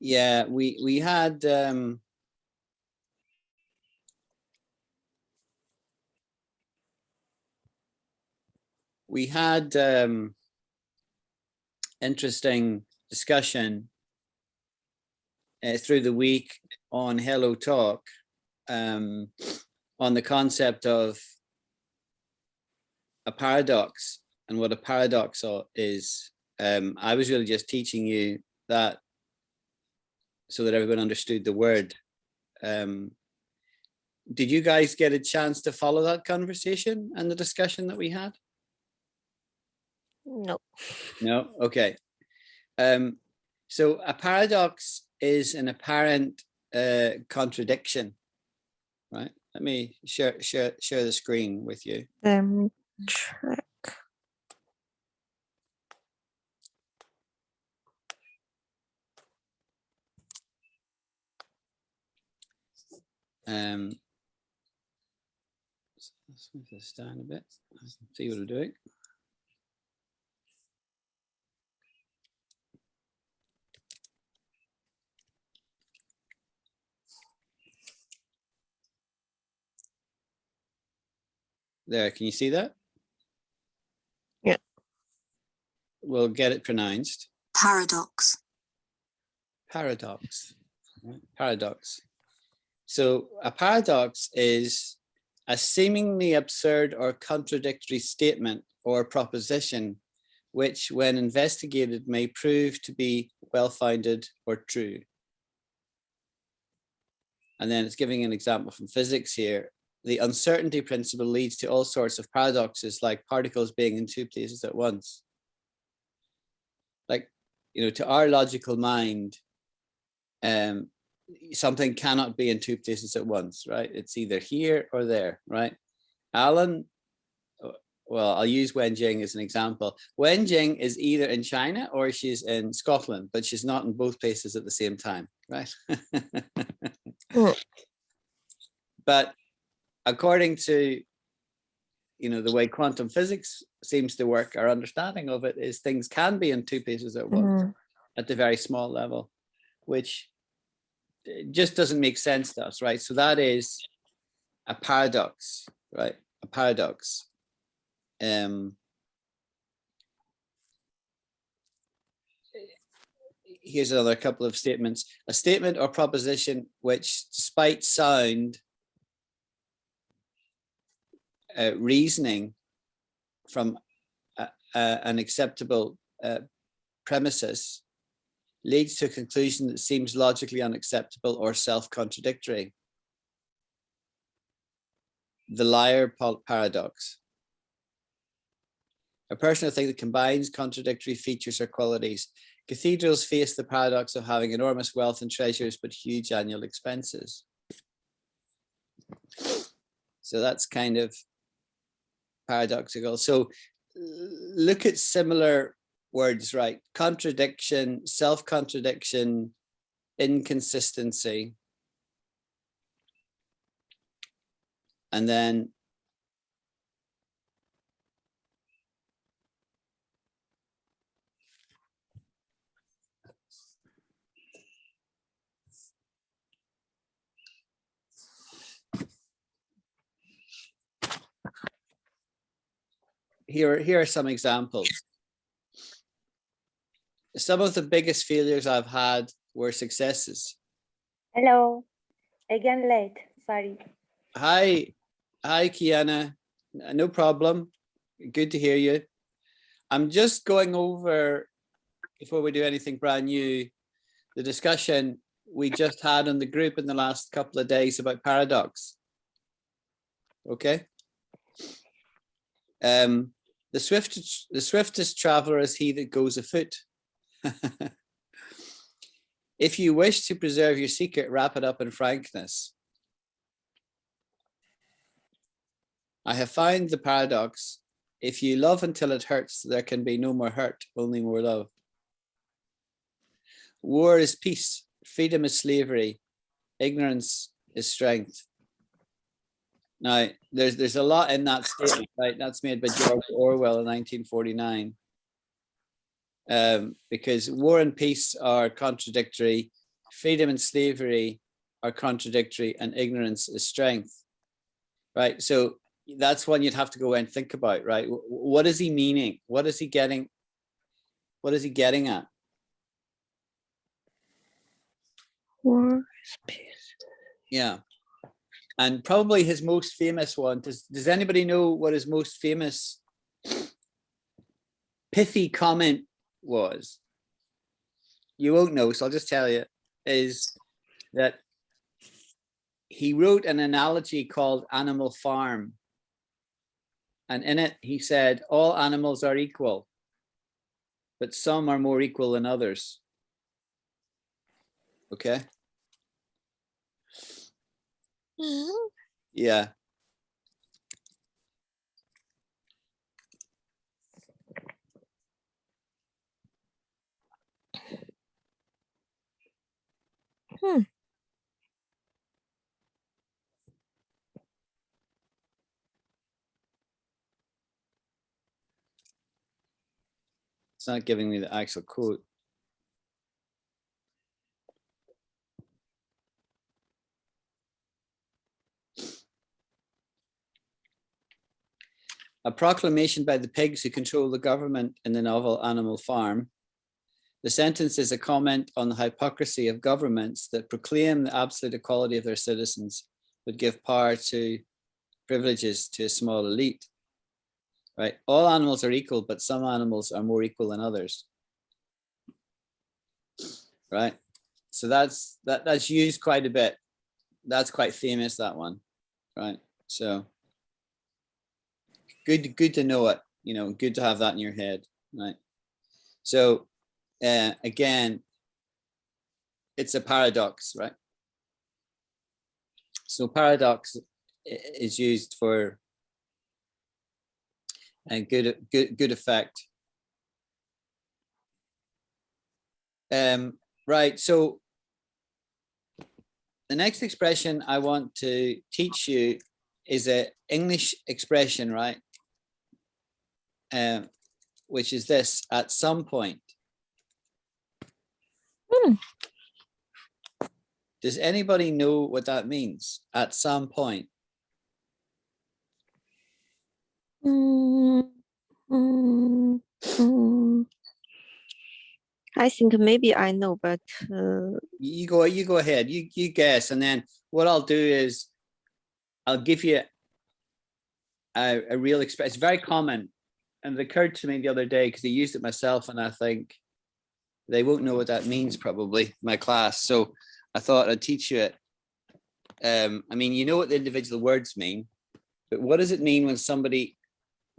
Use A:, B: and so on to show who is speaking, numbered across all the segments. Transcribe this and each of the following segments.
A: Yeah, we had interesting discussion through the week on Hello Talk on the concept of a paradox and what a paradox is. I was really just teaching you that so that everyone understood the word. Did you guys get a chance to follow that conversation and the discussion that we had?
B: No.
A: No? Okay. So a paradox is an apparent contradiction, right? Let me share the screen with you.
B: Check.
A: Let's move this down a bit. See what I'm doing. There, can you see that?
B: Yeah.
A: We'll get it pronounced.
C: Paradox.
A: Paradox. Right? Paradox. So a paradox is a seemingly absurd or contradictory statement or proposition, which when investigated may prove to be well-founded or true. And then it's giving an example from physics here. The uncertainty principle leads to all sorts of paradoxes, like particles being in two places at once. Like, you know, to our logical mind, something cannot be in two places at once, right? It's either here or there, right? Alan, well, I'll use Wenjing as an example. Wenjing is either in China or she's in Scotland, but she's not in both places at the same time, right? But according to, you know, the way quantum physics seems to work, our understanding of it is things can be in two places at once at the very small level, which just doesn't make sense to us, right? So that is a paradox, right? A paradox. Here's another couple of statements. A statement or proposition which, despite sound reasoning from an acceptable premises, leads to a conclusion that seems logically unacceptable or self-contradictory. The liar paradox. A personal thing that combines contradictory features or qualities. Cathedrals face the paradox of having enormous wealth and treasures, but huge annual expenses. So that's kind of paradoxical. So look at similar words, right? Contradiction, self-contradiction, inconsistency. And then here are some examples. Some of the biggest failures I've had were successes.
D: Hello, again late, sorry.
A: Hi, Kiana, no problem. Good to hear you. I'm just going over, before we do anything brand new, the discussion we just had in the group in the last couple of days about paradox. Okay. The swiftest traveler is he that goes afoot. If you wish to preserve your secret, wrap it up in frankness. I have found the paradox. If you love until it hurts, there can be no more hurt, only more love. War is peace, freedom is slavery, ignorance is strength. Now, there's a lot in that statement, right? That's made by George Orwell in 1949. Because war and peace are contradictory. freedom and slavery are contradictory, and ignorance is strength. Right. So that's one you'd have to go and think about, right? What is he meaning? What is he getting? What is he getting at?
B: War is peace.
A: Yeah. And probably his most famous one, does anybody know what his most famous pithy comment was? You won't know, so I'll just tell you, is that he wrote an analogy called Animal Farm. And in it, he said, all animals are equal, but some are more equal than others. Okay. Yeah. It's not giving me the actual quote. A proclamation by the pigs who control the government in the novel Animal Farm. The sentence is a comment on the hypocrisy of governments that proclaim the absolute equality of their citizens, but give power to privileges to a small elite. Right? All animals are equal, but some animals are more equal than others. Right? So that's used quite a bit. That's quite famous, that one. Right? So good to know it, you know, good to have that in your head, right? So again, it's a paradox, right? So paradox is used for a good effect. Right, so the next expression I want to teach you is an English expression, right? Which is this: at some point. Does anybody know what that means? At some point.
B: I think maybe I know, but
A: You go ahead. You guess, and then what I'll do is I'll give you a real expression. It's very common, and it occurred to me the other day because I used it myself, and I think they won't know what that means probably, my class. So I thought I'd teach you it. I mean, you know what the individual words mean, but what does it mean when somebody,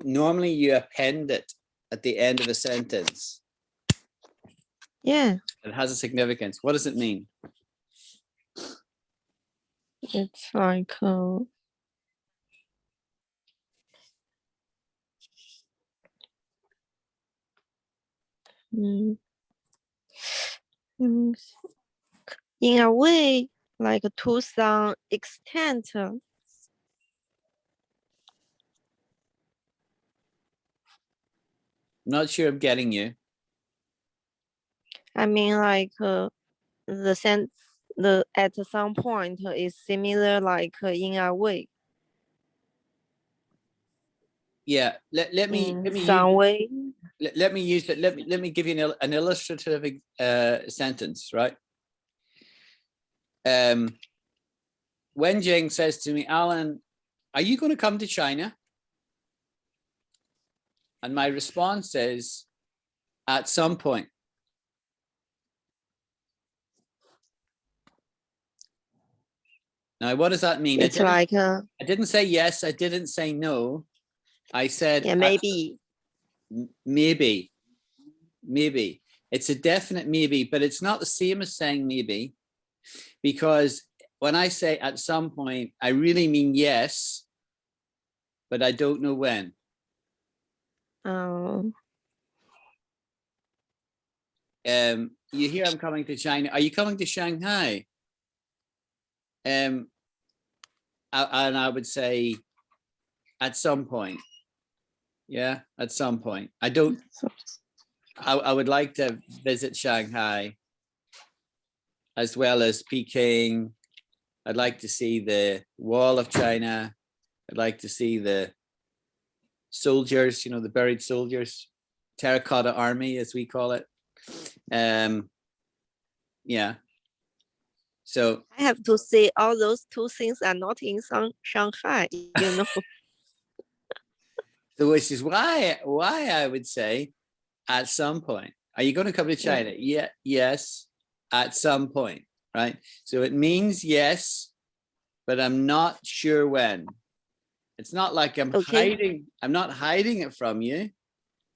A: normally you append it at the end of a sentence?
B: yeah,
A: It has a significance. What does it mean?
B: it's like in a way, like to some extent.
A: Not sure I'm getting you.
B: I mean, like the at some point is similar, like in a way.
A: Yeah, let me
B: some way.
A: let me use it. Let me give you an illustrative sentence, right? When Jing says to me, Alan, are you going to come to China? And my response is, at some point. Now, what does that mean?
B: It's like
A: I didn't say yes. I didn't say no. I said,
B: yeah, maybe.
A: Maybe. It's a definite maybe, but it's not the same as saying maybe, because when I say at some point, I really mean yes, but I don't know when. You hear I'm coming to China. Are you coming to Shanghai? And I would say at some point. Yeah, at some point. I would like to visit Shanghai. as well as Peking. I'd like to see the Wall of China. I'd like to see the soldiers, the buried soldiers, terracotta army, as we call it. Yeah. So
B: I have to say all those two things are not in Shanghai,
A: So which is why I would say at some point, are you going to come to China? Yeah, yes, at some point, right? So it means yes, but I'm not sure when. It's not like I'm not hiding it from you.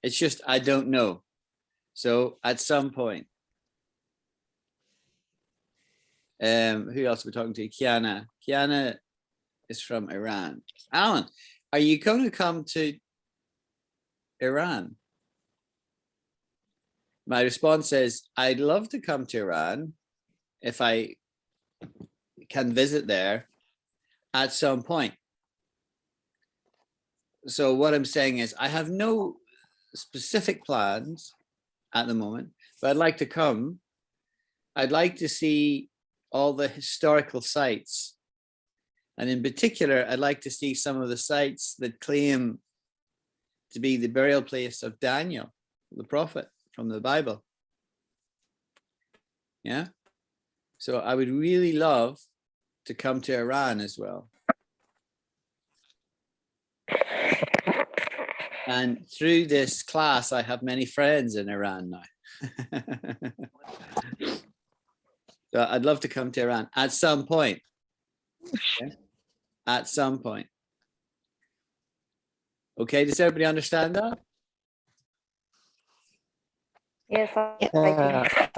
A: It's just I don't know. So at some point. Who else are we talking to? Kiana. Kiana is from Iran. Alan, are you going to come to Iran? My response is, I'd love to come to Iran if I can visit there at some point. So what I'm saying is I have no specific plans at the moment, but I'd like to come. I'd like to see all the historical sites. And in particular, I'd like to see some of the sites that claim to be the burial place of Daniel, the prophet from the Bible. Yeah. So I would really love to come to Iran as well. And through this class, I have many friends in Iran now. So I'd love to come to Iran at some point. Okay? At some point. Okay, does everybody understand that?
D: Yes, I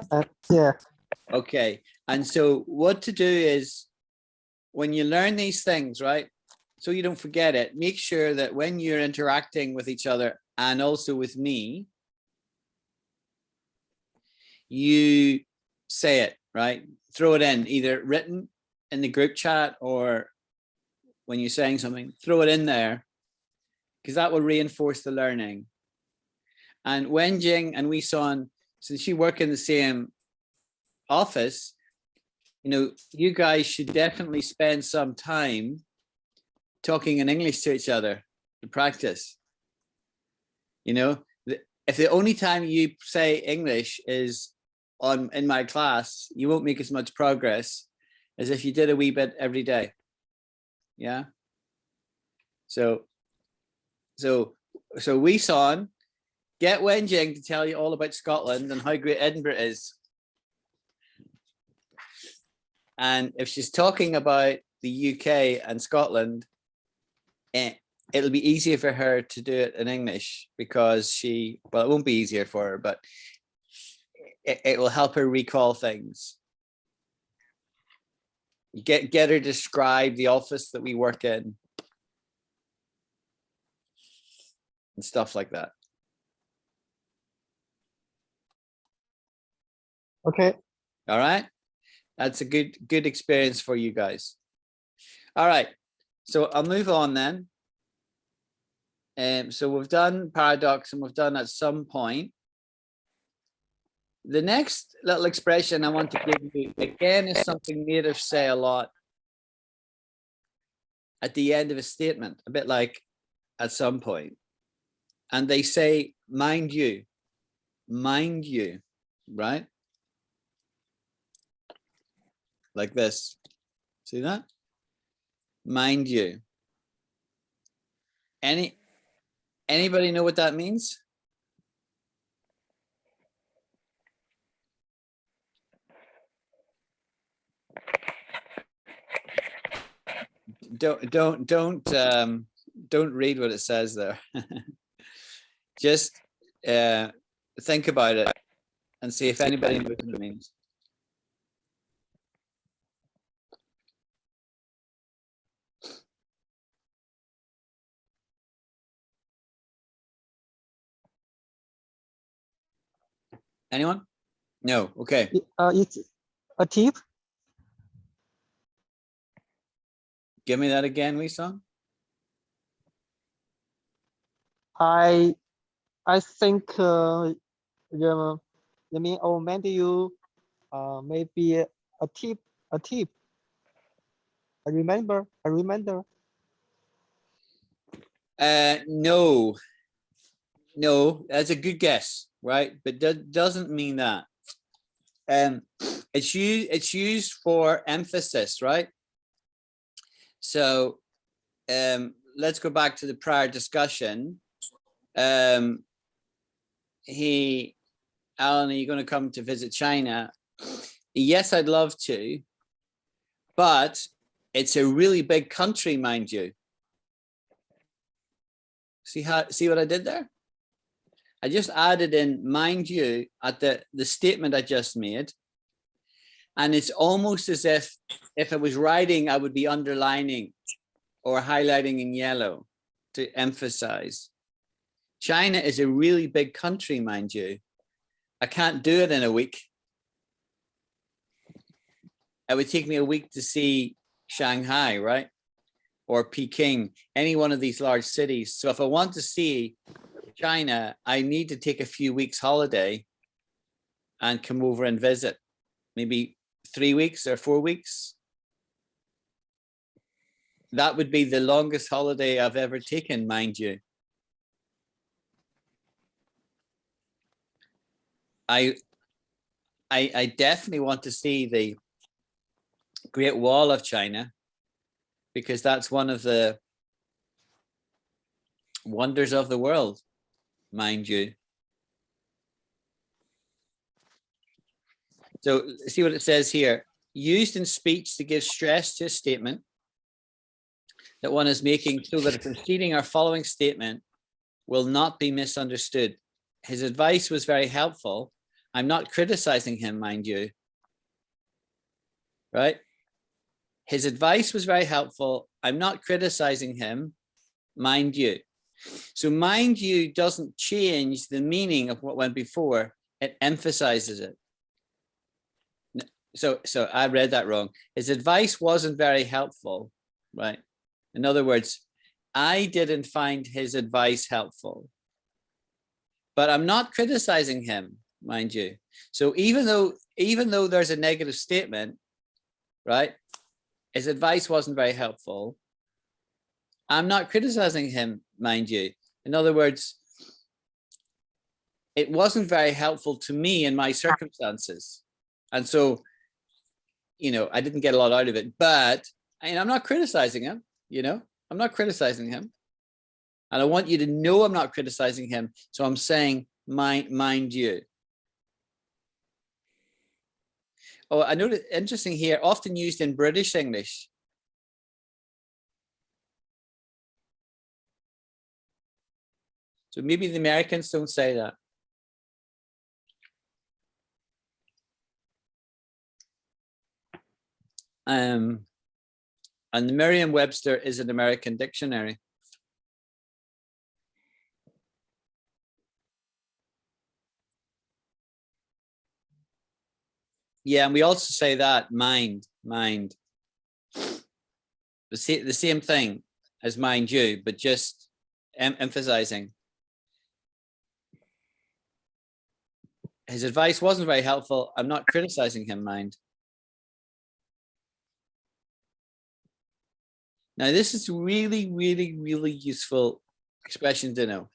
D: think.
C: Yeah.
A: Okay, and so what to do is when you learn these things, right? So you don't forget it, make sure that when you're interacting with each other and also with me, you say it, right? Throw it in, either written in the group chat or when you're saying something, throw it in there, because that will reinforce the learning. And Wenjing and Wee Son, since you work in the same office, you guys should definitely spend some time talking in English to each other to practice. If the only time you say English is in my class, you won't make as much progress as if you did a wee bit every day. Yeah. So Wee Son, get Wenjing to tell you all about Scotland and how great Edinburgh is. And if she's talking about the UK and Scotland, it'll be easier for her to do it in English because it won't be easier for her, but it will help her recall things. Get her to describe the office that we work in and stuff like that.
C: Okay.
A: All right. That's a good experience for you guys. All right. So I'll move on then. So we've done paradox and we've done at some point. The next little expression I want to give you again is something natives say a lot at the end of a statement, a bit like at some point. And they say, mind you, right? Like this. See that? Mind you. Anybody know what that means? Don't read what it says there. Just think about it and see if anybody knows what it means. Anyone? No. Okay.
C: It's a tip.
A: Give me that again, Wee Song.
C: I think the mean of mind you maybe a tip, a tip. I remember.
A: No, that's a good guess, right? But that doesn't mean that. It's used for emphasis, right? So let's go back to the prior discussion. Alan, are you going to come to visit China? Yes, I'd love to, but it's a really big country, mind you. See what I did there? I just added in mind you at the statement I just made. And it's almost as if it was writing, I would be underlining or highlighting in yellow to emphasize. China is a really big country, mind you. I can't do it in a week. It would take me a week to see Shanghai, right? Or Peking, any one of these large cities. So if I want to see China, I need to take a few weeks holiday and come over and visit, maybe 3 weeks or 4 weeks. That would be the longest holiday I've ever taken, mind you. I definitely want to see the Great Wall of China, because that's one of the wonders of the world, mind you. So see what it says here. Used in speech to give stress to a statement that one is making so that a preceding or following statement will not be misunderstood. His advice was very helpful. I'm not criticizing him, mind you. Right? His advice was very helpful. I'm not criticizing him, mind you. So mind you doesn't change the meaning of what went before. It emphasizes it. So I read that wrong. His advice wasn't very helpful, right? In other words, I didn't find his advice helpful, but I'm not criticizing him, mind you. So even though there's a negative statement, right? His advice wasn't very helpful. I'm not criticizing him, mind you. In other words, it wasn't very helpful to me in my circumstances. And so, you know, I didn't get a lot out of it, but I'm not criticizing him, you know, I'm not criticizing him. And I want you to know I'm not criticizing him. So I'm saying, mind you. Oh, I noticed, interesting here, often used in British English. So maybe the Americans don't say that. And the Merriam-Webster is an American dictionary. Yeah, and we also say that mind. The same thing as mind you, but just emphasizing. His advice wasn't very helpful. I'm not criticizing him, mind. Now, this is really, really, really useful expression to know.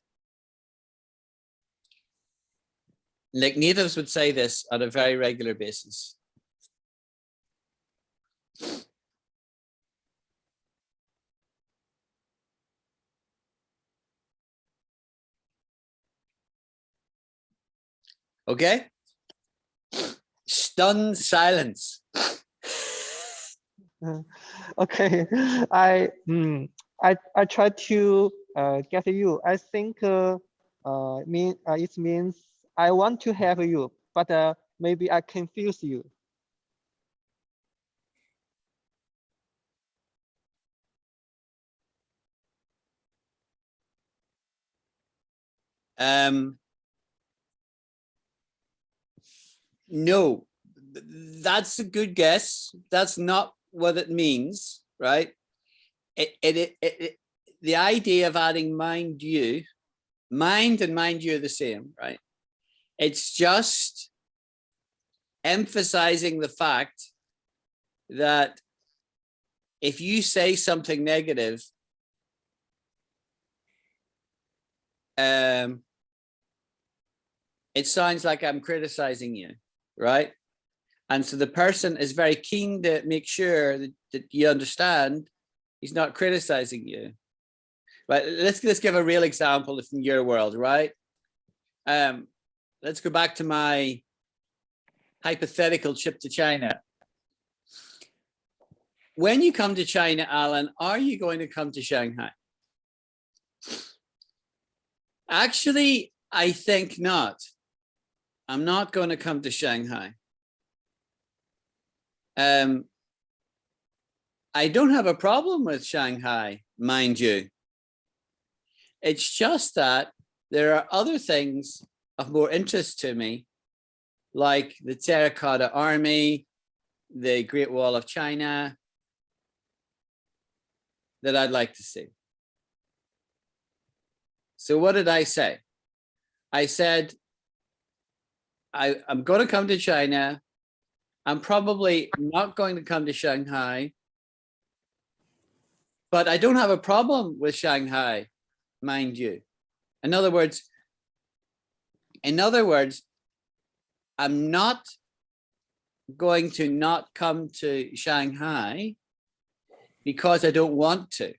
A: Like natives would say this on a very regular basis. Okay? Stunned silence.
C: Okay, I try to get you. I think it means I want to have you, but maybe I confuse you.
A: No, that's a good guess. That's not what it means, right? The idea of adding mind you, mind and mind you are the same, right? It's just emphasizing the fact that if you say something negative, it sounds like I'm criticizing you, right? And so the person is very keen to make sure that you understand he's not criticizing you. But let's give a real example from your world, right? Let's go back to my hypothetical trip to China. When you come to China, Alan, are you going to come to Shanghai? Actually, I think not. I'm not going to come to Shanghai. I don't have a problem with Shanghai, mind you. It's just that there are other things of more interest to me, like the Terracotta Army, the Great Wall of China, that I'd like to see. So what did I say? I said, I'm going to come to China. I'm probably not going to come to Shanghai, but I don't have a problem with Shanghai, mind you. In other words, I'm not going to not come to Shanghai because I don't want to.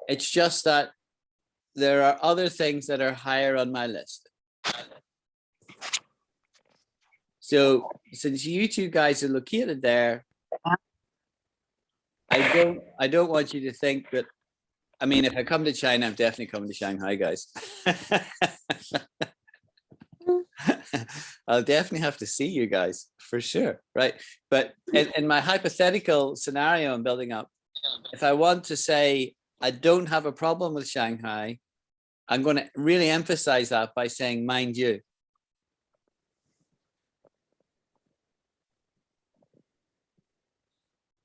A: It's just that there are other things that are higher on my list. So since you two guys are located there, I don't want you to think that, I mean, if I come to China, I'm definitely coming to Shanghai, guys. I'll definitely have to see you guys for sure, right? But in my hypothetical scenario I'm building up, if I want to say I don't have a problem with Shanghai, I'm going to really emphasize that by saying, mind you.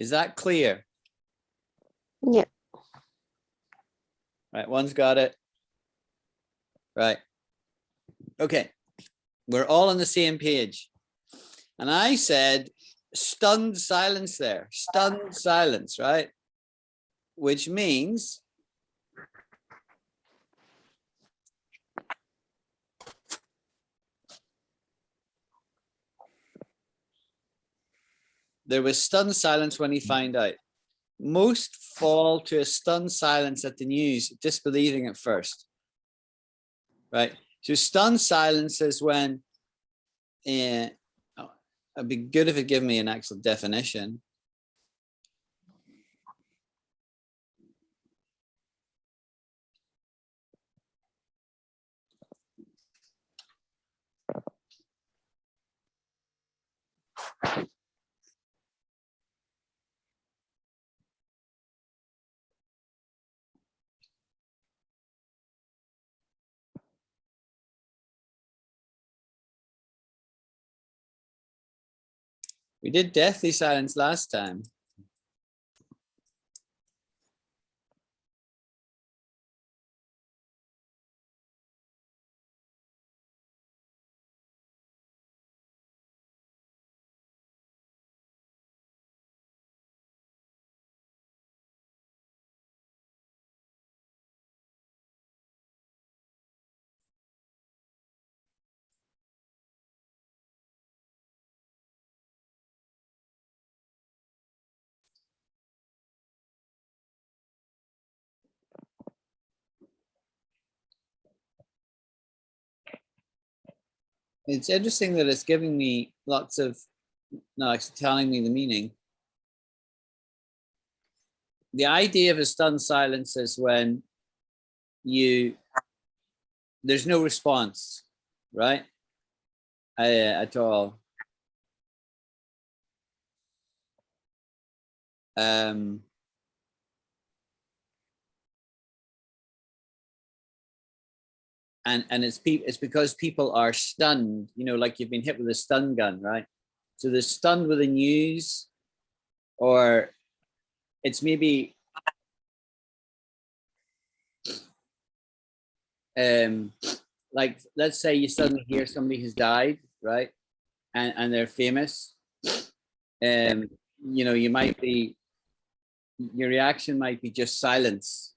A: Is that clear?
B: Yeah.
A: Right, one's got it. Right. Okay. We're all on the same page. And I said, stunned silence there, stunned silence, right? Which means there was stunned silence when he found out. Most fall to a stunned silence at the news, disbelieving at first, right? So stunned silence is when, it'd be good if it gave me an actual definition. We did deathly silence last time. It's interesting that it's giving me lots of, no, it's telling me the meaning. The idea of a stunned silence is when there's no response, right? At all. And it's because people are stunned, you know, like you've been hit with a stun gun, right? So they're stunned with the news, or it's maybe like, let's say you suddenly hear somebody who's died, right? And they're famous, you know, your reaction might be just silence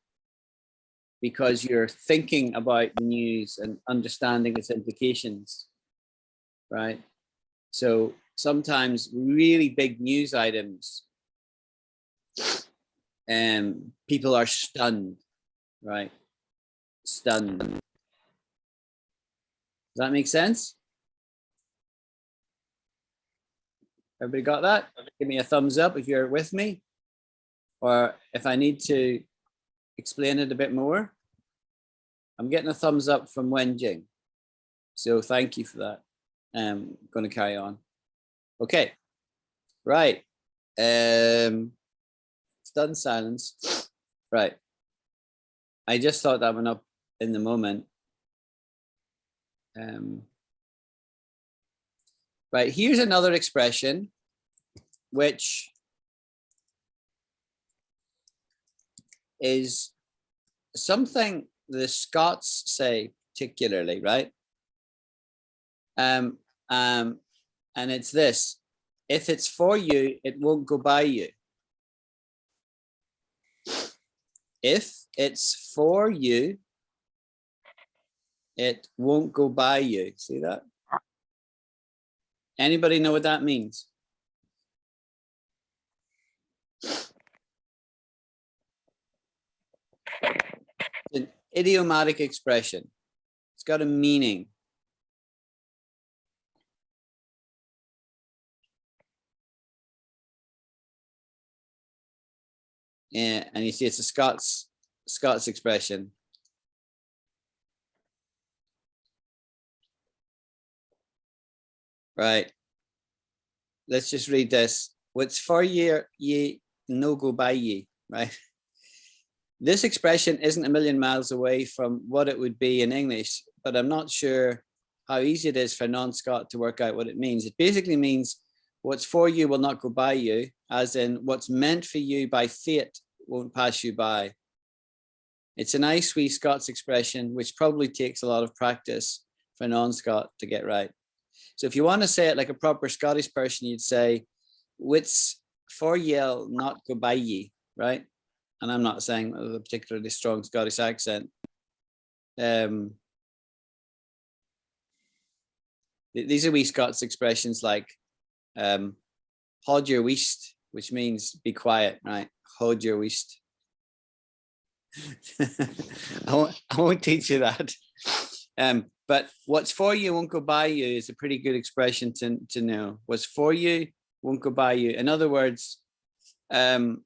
A: because you're thinking about the news and understanding its implications, right? So sometimes really big news items, people are stunned, right? Stunned. Does that make sense? Everybody got that? Give me a thumbs up if you're with me, or if I need to explain it a bit more. I'm getting a thumbs up from Wenjing, so thank you for that. I'm going to carry on. Okay, right. Stunned silence. Right. I just thought that one up in the moment. Right, here's another expression which is something the Scots say particularly, right? And it's this: if it's for you, it won't go by you. If it's for you, it won't go by you. See that? Anybody know what that means? It's an idiomatic expression. It's got a meaning. Yeah, and you see it's a Scots expression. Right. Let's just read this. What's for ye no go by ye, right? This expression isn't a million miles away from what it would be in English, but I'm not sure how easy it is for a non-Scot to work out what it means. It basically means what's for you will not go by you, as in what's meant for you by fate won't pass you by. It's a nice wee Scots expression, which probably takes a lot of practice for a non-Scot to get right. So if you want to say it like a proper Scottish person, you'd say, what's for ye'll not go by ye, right? And I'm not saying with a particularly strong Scottish accent. These are wee Scots expressions like hold your wheest, which means be quiet, right? Hold your wheest. I won't teach you that. But what's for you won't go by you is a pretty good expression to know. What's for you won't go by you. In other words, somebody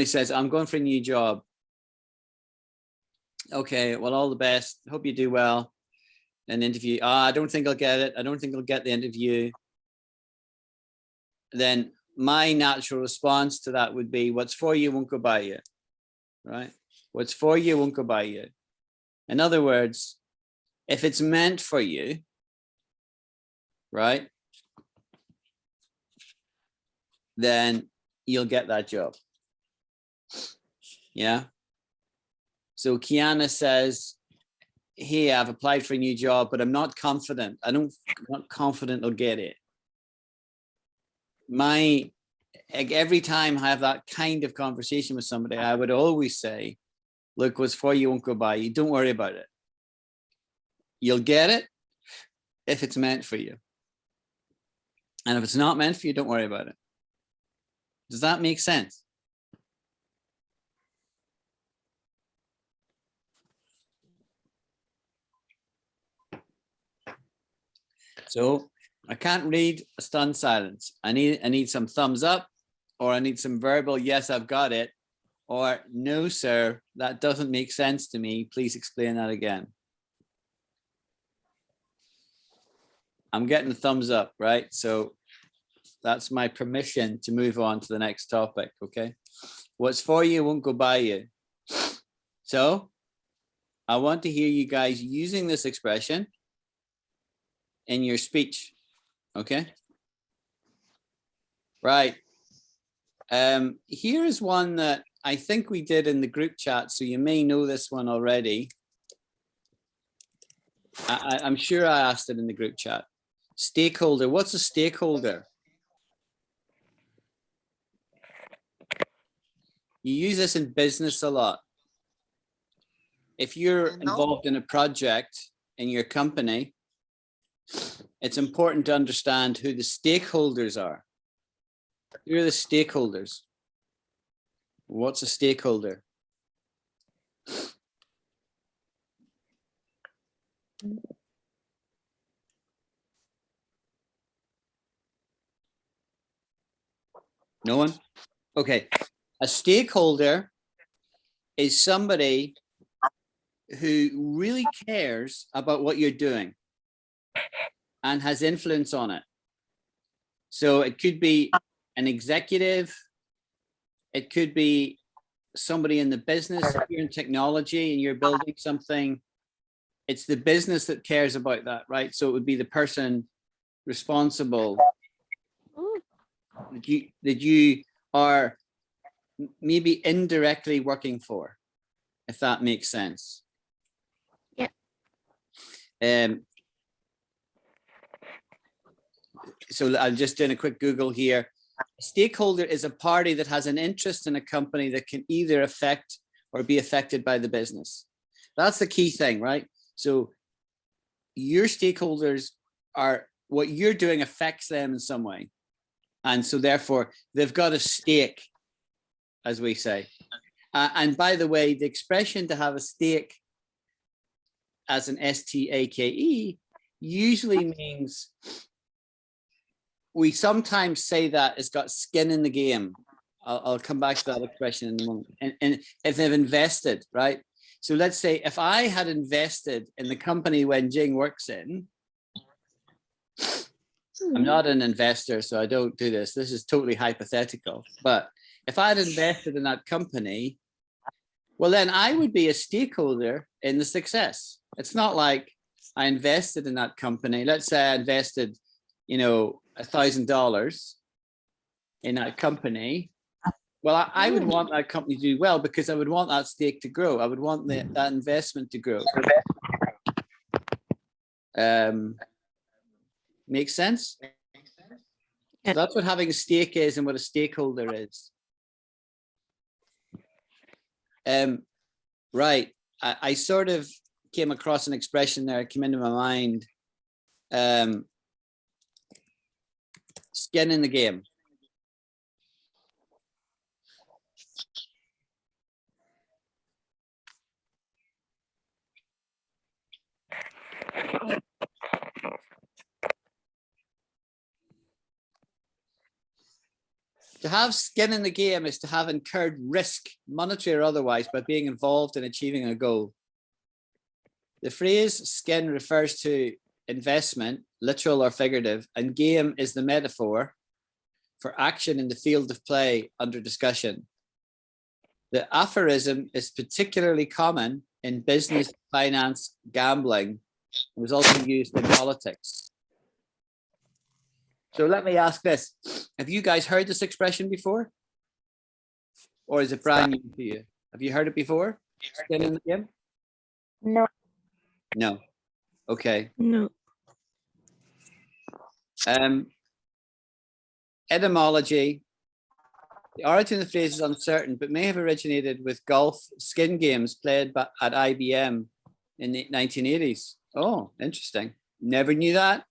A: says, I'm going for a new job. Okay, well, all the best. Hope you do well. An interview. I don't think I'll get it. I don't think I'll get the interview. Then my natural response to that would be, what's for you won't go by you, right? What's for you won't go by you. In other words, if it's meant for you, right, then you'll get that job. Yeah. So Kiana says, hey, I've applied for a new job, but I'm not confident. I'm not confident I'll get it. Every time I have that kind of conversation with somebody, I would always say, look, what's for you won't go by you. Don't worry about it. You'll get it if it's meant for you. And if it's not meant for you, don't worry about it. Does that make sense? So I can't read a stunned silence. I need some thumbs up, or I need some verbal, yes, I've got it, or no, sir, that doesn't make sense to me. Please explain that again. I'm getting a thumbs up, right? So that's my permission to move on to the next topic, okay? What's for you won't go by you. So I want to hear you guys using this expression in your speech, okay? Right. Here is one that I think we did in the group chat, so you may know this one already. I'm sure I asked it in the group chat. Stakeholder, what's a stakeholder? You use this in business a lot. If you're involved in a project in your company, it's important to understand who the stakeholders are. Who are the stakeholders? What's a stakeholder? No one? Okay. A stakeholder is somebody who really cares about what you're doing and has influence on it. So it could be an executive, it could be somebody in the business. If you're in technology and you're building something, it's the business that cares about that, right? So it would be the person responsible that you are maybe indirectly working for, if that makes sense.
B: Yeah.
A: So I'm just doing a quick Google here. A stakeholder is a party that has an interest in a company that can either affect or be affected by the business. That's the key thing, right? So your stakeholders are, what you're doing affects them in some way. And so therefore they've got a stake, as we say. And by the way, the expression to have a stake as an S-T-A-K-E usually means, we sometimes say that it's got skin in the game. I'll come back to that expression in a moment. And if they've invested, right? So let's say if I had invested in the company Wenjing works in, I'm not an investor, so I don't do this. This is totally hypothetical. But if I had invested in that company, well, then I would be a stakeholder in the success. It's not like I invested in that company. Let's say I invested, you know, $1,000 in that company. Well, I would want that company to do well because I would want that stake to grow. I would want that investment to grow. Makes sense? So that's what having a stake is and what a stakeholder is. Right. I sort of came across an expression there. It came into my mind. Skin in the game. To have skin in the game is to have incurred risk, monetary or otherwise, by being involved in achieving a goal. The phrase skin refers to investment, literal or figurative, and game is the metaphor for action in the field of play under discussion. The aphorism is particularly common in business, finance, gambling. It was also used in politics. So let me ask this. Have you guys heard this expression before? Or is it brand new to you? Have you heard it before? Skin in the game?
D: No.
A: No. Okay.
B: No.
A: Etymology. The origin of the phrase is uncertain, but may have originated with golf skin games played at IBM in the 1980s. Oh, interesting. Never knew that.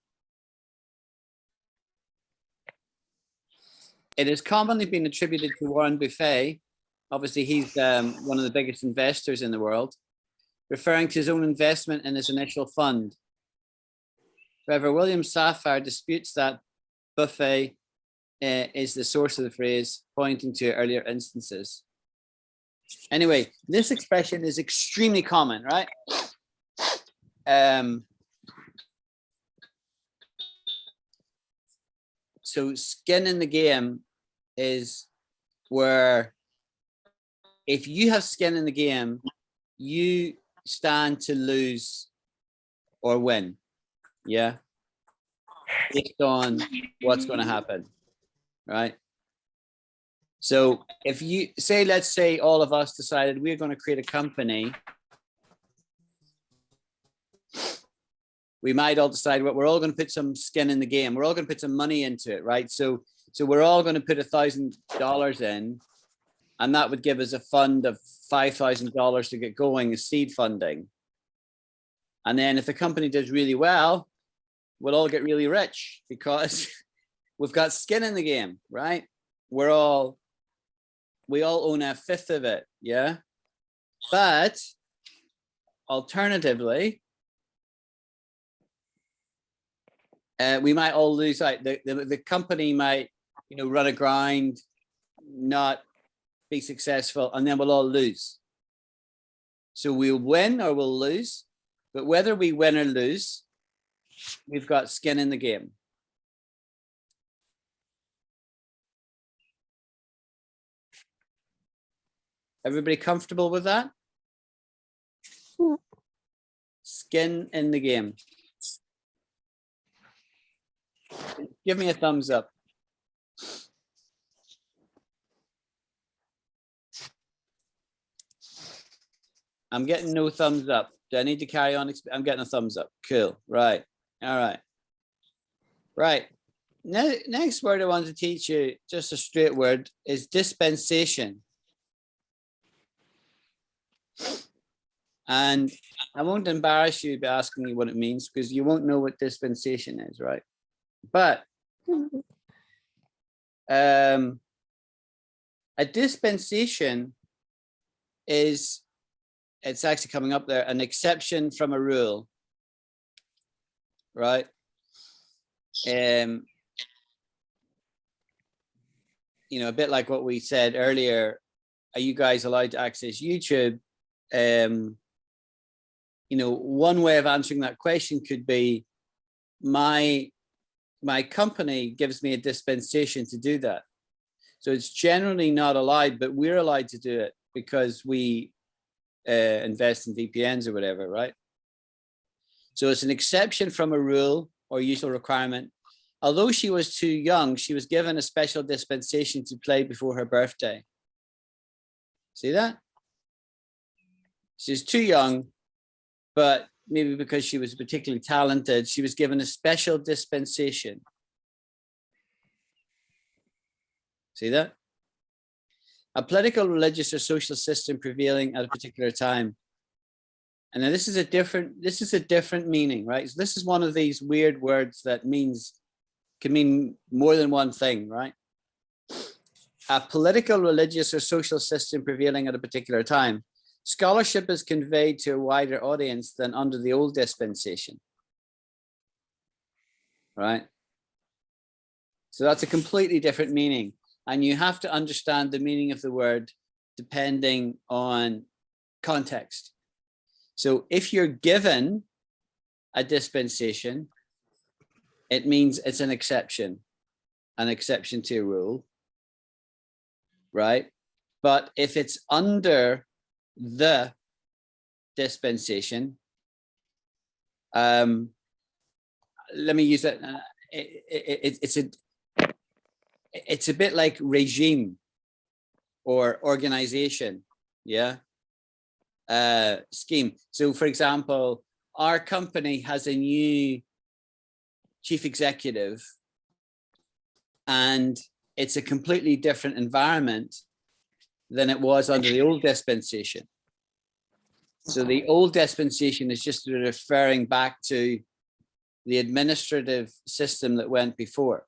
A: It has commonly been attributed to Warren Buffett. Obviously, he's one of the biggest investors in the world, referring to his own investment in his initial fund. However, William Safire disputes that Buffett is the source of the phrase, pointing to earlier instances. Anyway, this expression is extremely common, right? So skin in the game is where if you have skin in the game, you stand to lose or win. Yeah. Based on what's going to happen. Right. So if you say, let's say all of us decided we're going to create a company we might all decide what we're all going to put some skin in the game. We're all going to put some money into it, right? So we're all going to put $1,000 in, and that would give us a fund of $5,000 to get going as seed funding. And then if the company does really well, we'll all get really rich because we've got skin in the game, right? We all own 1/5 of it, yeah? But alternatively, we might all lose out. The company might, run aground, not be successful, and then we'll all lose. So we'll win or we'll lose, but whether we win or lose, we've got skin in the game. Everybody comfortable with that? Skin in the game. Give me a thumbs up. I'm getting no thumbs up. Do I need to carry on? I'm getting a thumbs up. Cool. Right. All right. Right. Now, next word I want to teach you, just a straight word, is dispensation. And I won't embarrass you by asking you what it means because you won't know what dispensation is, right? But a dispensation is, it's actually coming up there, an exception from a rule, right? A bit like what we said earlier, are you guys allowed to access YouTube? One way of answering that question could be my company gives me a dispensation to do that. So it's generally not allowed, but we're allowed to do it because we invest in VPNs or whatever, right? So it's an exception from a rule or usual requirement. Although she was too young, she was given a special dispensation to play before her birthday. See that? She's too young, but maybe because she was particularly talented, she was given a special dispensation. See that? A political, religious, or social system prevailing at a particular time. And now this is a different meaning, right? So this is one of these weird words that can mean more than one thing, right? A political, religious, or social system prevailing at a particular time. Scholarship is conveyed to a wider audience than under the old dispensation, right? So that's a completely different meaning. And you have to understand the meaning of the word depending on context. So if you're given a dispensation, it means it's an exception to a rule, right? But if it's under the dispensation, let me use that. It's a bit like regime or organization, yeah, scheme. So for example, our company has a new chief executive and it's a completely different environment than it was under the old dispensation. So the old dispensation is just referring back to the administrative system that went before.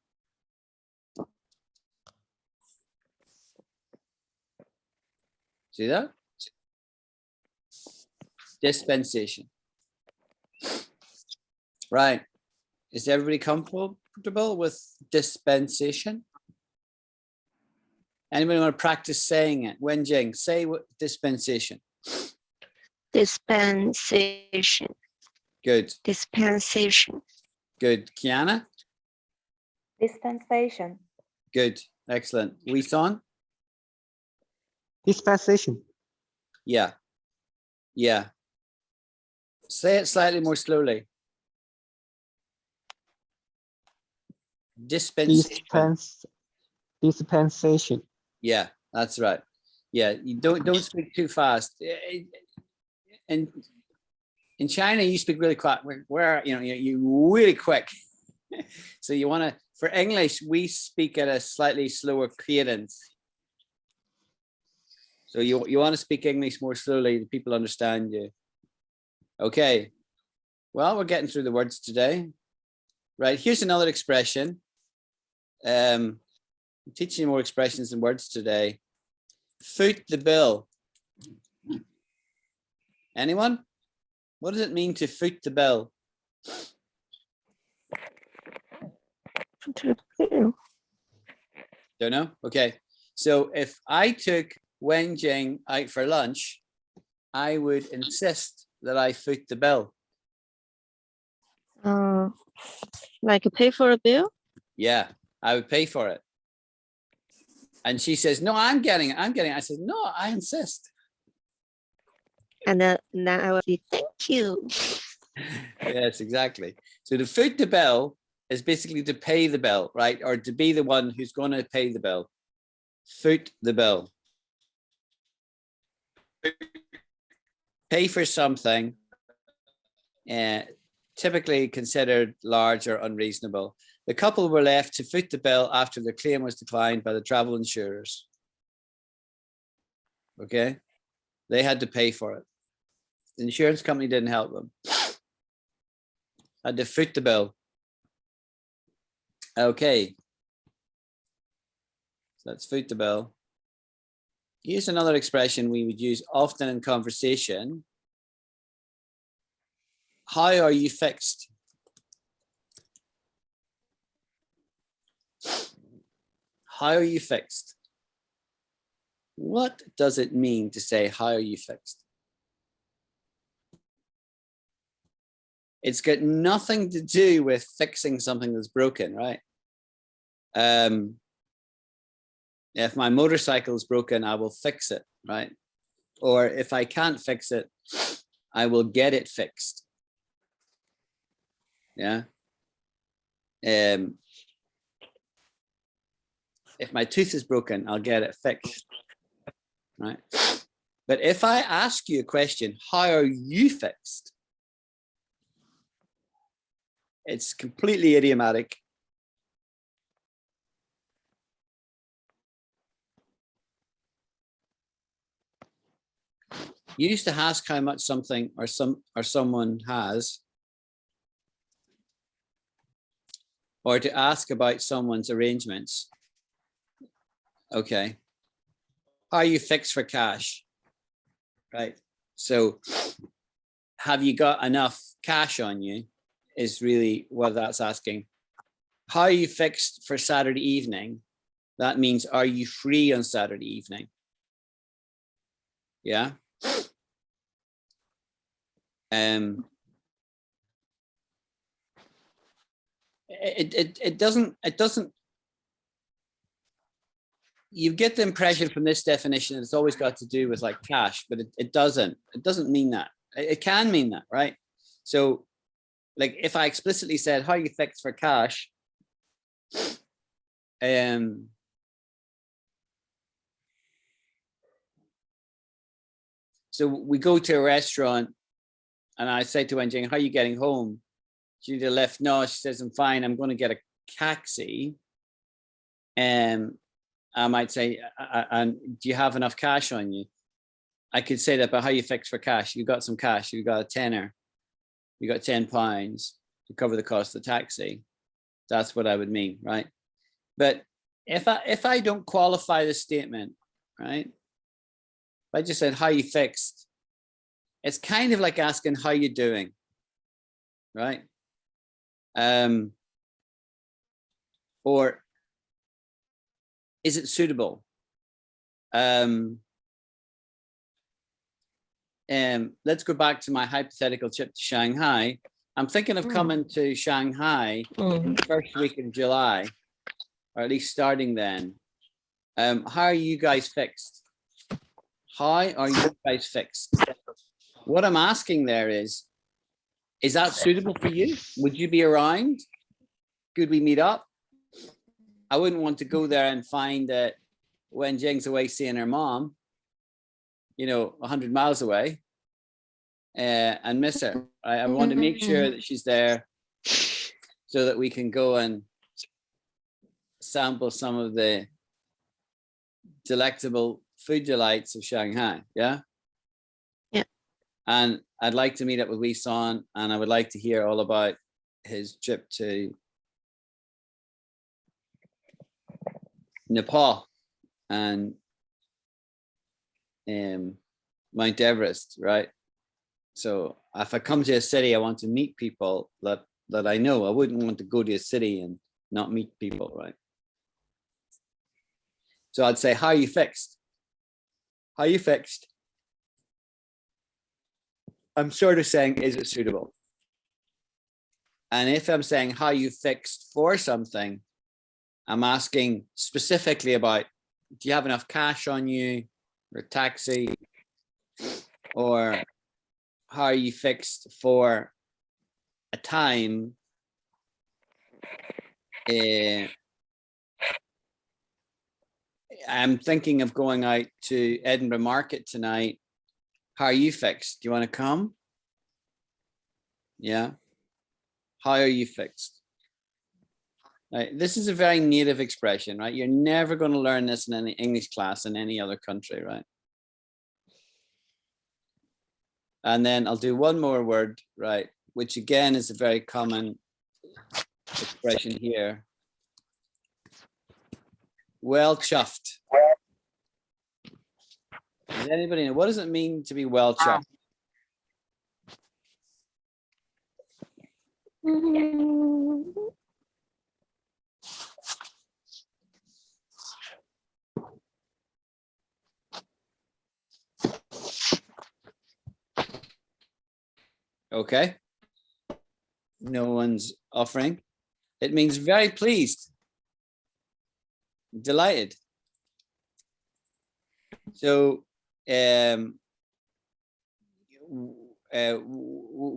A: See that? Dispensation. Right. Is everybody comfortable with dispensation? Anybody want to practice saying it? Wenjing, say what dispensation.
B: Dispensation.
A: Good.
B: Dispensation.
A: Good. Kiana?
D: Dispensation.
A: Good. Excellent. Wee-son?
C: Dispensation.
A: Yeah. Yeah. Say it slightly more slowly. Dispensation.
C: Dispensation.
A: Yeah, that's right. Yeah, you don't speak too fast. And in China, you speak really quick. Where you really quick. So you want to, for English, we speak at a slightly slower cadence. So you want to speak English more slowly, people understand you. Okay. Well, we're getting through the words today. Right, here's another expression. I'm teaching you more expressions and words today. Foot the bill. Anyone? What does it mean to foot the bill? Don't know? Okay. So if I took Wen Jing out for lunch, I would insist that I foot the bill.
B: Like pay for a bill?
A: Yeah, I would pay for it. And she says, no, I'm getting it. I said, no, I insist.
B: And then I will say, thank you.
A: Yes, exactly. So to foot the bill is basically to pay the bill, right? Or to be the one who's going to pay the bill. Foot the bill. Pay for something typically considered large or unreasonable. The couple were left to foot the bill after their claim was declined by the travel insurers. Okay, they had to pay for it. The insurance company didn't help them. Had to foot the bill. Okay, so let's foot the bill. Here's another expression we would use often in conversation. How are you fixed? How are you fixed? What does it mean to say, how are you fixed? It's got nothing to do with fixing something that's broken, right? If my motorcycle is broken, I will fix it, right? Or if I can't fix it, I will get it fixed. Yeah. If my tooth is broken, I'll get it fixed, right? But if I ask you a question, how are you fixed? It's completely idiomatic. You used to ask how much something or someone has, or to ask about someone's arrangements. Okay. How are you fixed for cash? Right. So have you got enough cash on you is really what that's asking. How are you fixed for Saturday evening? That means, are you free on Saturday evening? Yeah. It doesn't, you get the impression from this definition it's always got to do with like cash, but it doesn't mean that. It can mean that, right? So like if I explicitly said, how are you fixed for cash? So we go to a restaurant and I say to Wenjing, how are you getting home? She to the left, no, she says, I'm fine, I'm going to get a taxi. And I might say, and do you have enough cash on you? I could say that, but how you fixed for cash? You got some cash, you got a tenner, you got £10 to cover the cost of the taxi. That's what I would mean, right? But if I don't qualify the statement, right? If I just said, how you fixed? It's kind of like asking, how you doing, right? Or is it suitable? Let's go back to my hypothetical trip to Shanghai. I'm thinking of coming to Shanghai the first week in July, or at least starting then. How are you guys fixed? How are you guys fixed? What I'm asking there is that suitable for you? Would you be around? Could we meet up? I wouldn't want to go there and find that when Jing's away seeing her mom, 100 miles away. and miss her. I want to make sure that she's there so that we can go and sample some of the delectable food delights of Shanghai. Yeah.
B: Yeah.
A: And I'd like to meet up with Wee Son, and I would like to hear all about his trip to Nepal and Mount Everest, right? So if I come to a city, I want to meet people that I know. I wouldn't want to go to a city and not meet people, right? So I'd say, how are you fixed? How are you fixed? I'm sort of saying, is it suitable? And if I'm saying how you fixed for something, I'm asking specifically about, do you have enough cash on you, or a taxi, or how are you fixed for a time? I'm thinking of going out to Edinburgh Market tonight. How are you fixed? Do you want to come? Yeah. How are you fixed? Right. This is a very native expression, right? You're never going to learn this in any English class in any other country, right? And then I'll do one more word, right? Which again is a very common expression here. Well-chuffed. Does anybody know, what does it mean to be well-chuffed? Okay. No one's offering. It means very pleased, delighted. So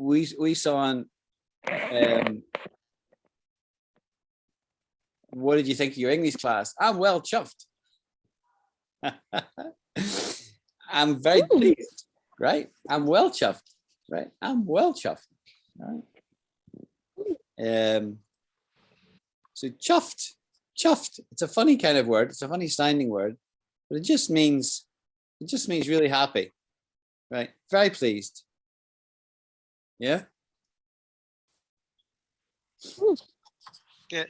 A: we saw on what did you think of your English class? I'm well chuffed. I'm very pleased, right? I'm well chuffed, right? I'm well chuffed, right? So chuffed, it's a funny kind of word. It's a funny sounding word, but it just means really happy, right? Very pleased. Yeah.
C: Good.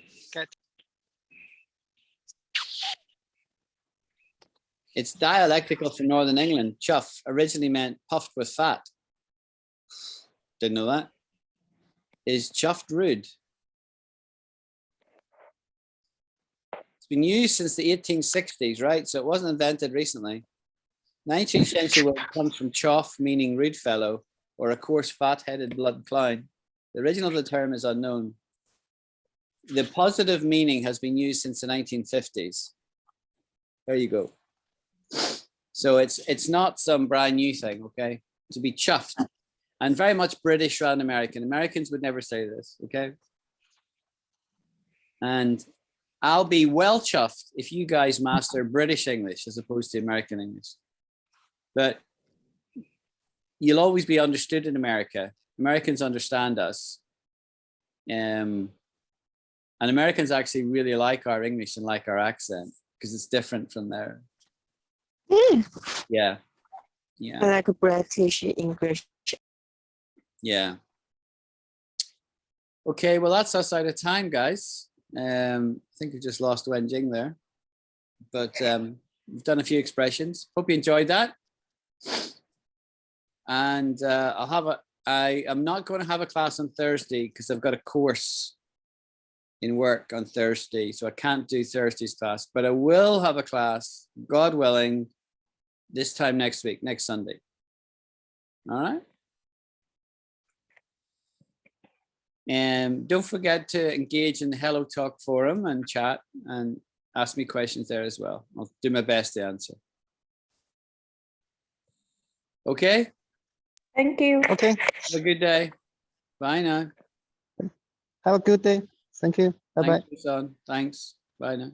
A: It's dialectical from Northern England. Chuff originally meant puffed with fat. Didn't know that. Is chuffed rude? It's been used since the 1860s, right? So it wasn't invented recently. 19th century word comes from choff, meaning rude fellow, or a coarse fat-headed blood clown. The original of the term is unknown. The positive meaning has been used since the 1950s. There you go. So it's not some brand new thing, okay? To be chuffed. And very much British and American. Americans would never say this, okay? And I'll be well chuffed if you guys master British English as opposed to American English. But you'll always be understood in America. Americans understand us. And Americans actually really like our English and like our accent because it's different from their. Yeah. Yeah.
B: I like British English.
A: Yeah. Okay, well, that's us out of time, guys. I think we just lost Wenjing there. But we've done a few expressions. Hope you enjoyed that. And I am not going to have a class on Thursday because I've got a course in work on Thursday. So I can't do Thursday's class, but I will have a class, God willing, this time next week, next Sunday. All right. And don't forget to engage in the Hello Talk forum and chat and ask me questions there as well. I'll do my best to answer. Okay.
D: Thank you.
C: Okay.
A: Have a good day. Bye now.
C: Have a good day. Thank you. Bye-bye.
A: Thanks, son. Thanks. Bye now.